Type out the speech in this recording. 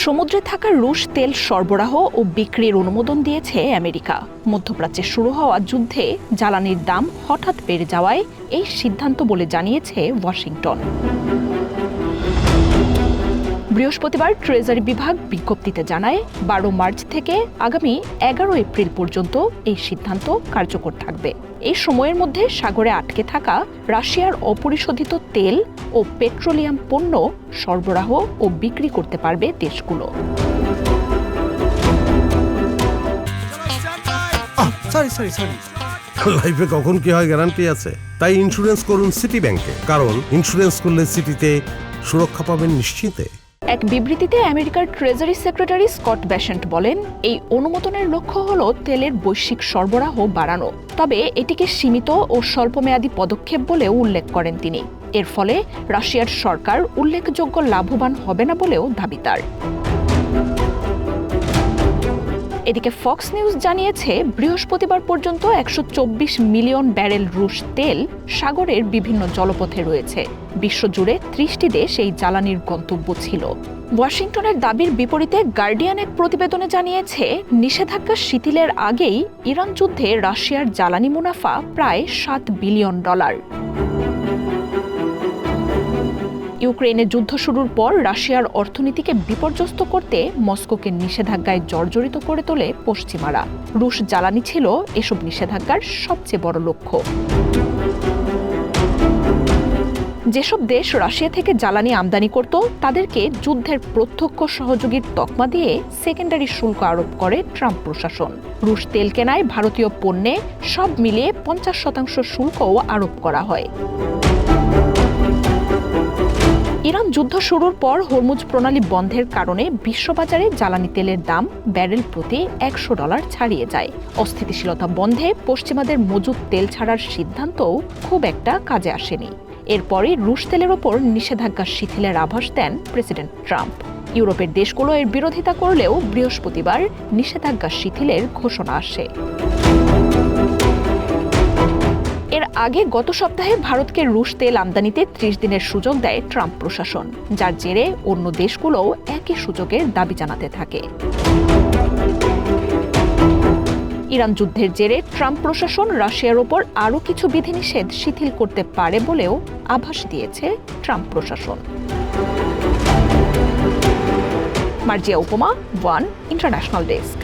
সমুদ্রে থাকা রুশ তেল সরবরাহ ও বিক্রির অনুমোদন দিয়েছে আমেরিকা। মধ্যপ্রাচ্যে শুরু হওয়া যুদ্ধে জ্বালানির দাম হঠাৎ বেড়ে যাওয়ায় এই সিদ্ধান্ত বলে জানিয়েছে ওয়াশিংটন। বৃহস্পতিবার ট্রেজারি বিভাগ বিজ্ঞপ্তিতে জানায় ১২ মার্চ থেকে আগামী ১১ এপ্রিল পর্যন্ত এই সিদ্ধান্ত কার্যকর থাকবে। এই সময়ের মধ্যে সাগরে আটকে থাকা রাশিয়ার অপরিশোধিত তেল ও পেট্রোলিয়াম পণ্য সরবরাহ ও বিক্রি করতে পারবে দেশগুলো। লাইফে কখন কি হয় গ্যারান্টি আছে, তাই ইন্স্যুরেন্স করুন সিটি ব্যাংকে, কারণ ইন্স্যুরেন্স করলে সিটিতে সুরক্ষা পাবেন নিশ্চিন্তে। এক বিবৃতিতে আমেরিকার ট্রেজারি সেক্রেটারি স্কট বেসেন্ট বলেন, এই অনুমোদনের লক্ষ্য হল তেলের বৈশ্বিক সরবরাহ বাড়ানো, তবে এটিকে সীমিত ও স্বল্পমেয়াদী পদক্ষেপ বলেও উল্লেখ করেন তিনি। এর ফলে রাশিয়ার সরকার উল্লেখযোগ্য লাভবান হবে না বলেও দাবি তার। এদিকে ফক্স নিউজ জানিয়েছে, বৃহস্পতিবার পর্যন্ত ১২৪ মিলিয়ন ব্যারেল রুশ তেল সাগরের বিভিন্ন জলপথে রয়েছে। বিশ্বজুড়ে ৩০টি দেশ এই জ্বালানির গন্তব্য ছিল। ওয়াশিংটনের দাবির বিপরীতে গার্ডিয়ান এক প্রতিবেদনে জানিয়েছে, নিষেধাজ্ঞা শিথিলের আগেই ইরান যুদ্ধে রাশিয়ার জ্বালানি মুনাফা প্রায় $7 বিলিয়ন। ইউক্রেনে যুদ্ধ শুরুর পর রাশিয়ার অর্থনীতিকে বিপর্যস্ত করতে মস্কোকে নিষেধাজ্ঞায় জর্জরিত করে তোলে পশ্চিমারা। রুশ জ্বালানি ছিল এসব নিষেধাজ্ঞার সবচেয়ে বড় লক্ষ্য। যেসব দেশ রাশিয়া থেকে জ্বালানি আমদানি করত, তাদেরকে যুদ্ধের প্রত্যক্ষ সহযোগীর তকমা দিয়ে সেকেন্ডারি শুল্ক আরোপ করে ট্রাম্প প্রশাসন। রুশ তেল কেনায় ভারতীয় পণ্যে সব মিলিয়ে 50% শুল্কও আরোপ করা হয়। ইরান যুদ্ধ শুরুর পর হরমুজ প্রণালী বন্ধের কারণে বিশ্ববাজারে জ্বালানি তেলের দাম ব্যারেল প্রতি $100 ছাড়িয়ে যায়। অস্থিতিশীলতা বন্ধে পশ্চিমাদের মজুদ তেল ছাড়ার সিদ্ধান্তও খুব একটা কাজে আসেনি। এরপরই রুশ তেলের ওপর নিষেধাজ্ঞা শিথিলের আভাস দেন প্রেসিডেন্ট ট্রাম্প। ইউরোপের দেশগুলো এর বিরোধিতা করলেও বৃহস্পতিবার নিষেধাজ্ঞা শিথিলের ঘোষণা আসে। এর আগে গত সপ্তাহে ভারতকে রুশ তেল আমদানিতে 30 দিনের সুযোগ দেয় ট্রাম্প প্রশাসন, যার জেরে অন্য দেশগুলোও একই সুযোগের দাবি জানাতে থাকে। ইরান যুদ্ধের জেরে ট্রাম্প প্রশাসন রাশিয়ার ওপর আরও কিছু বিধিনিষেধ শিথিল করতে পারে বলেও আভাস দিয়েছে ট্রাম্প প্রশাসন। মার্জিয়া উপমা, ওয়ান ইন্টারন্যাশনাল ডেস্ক।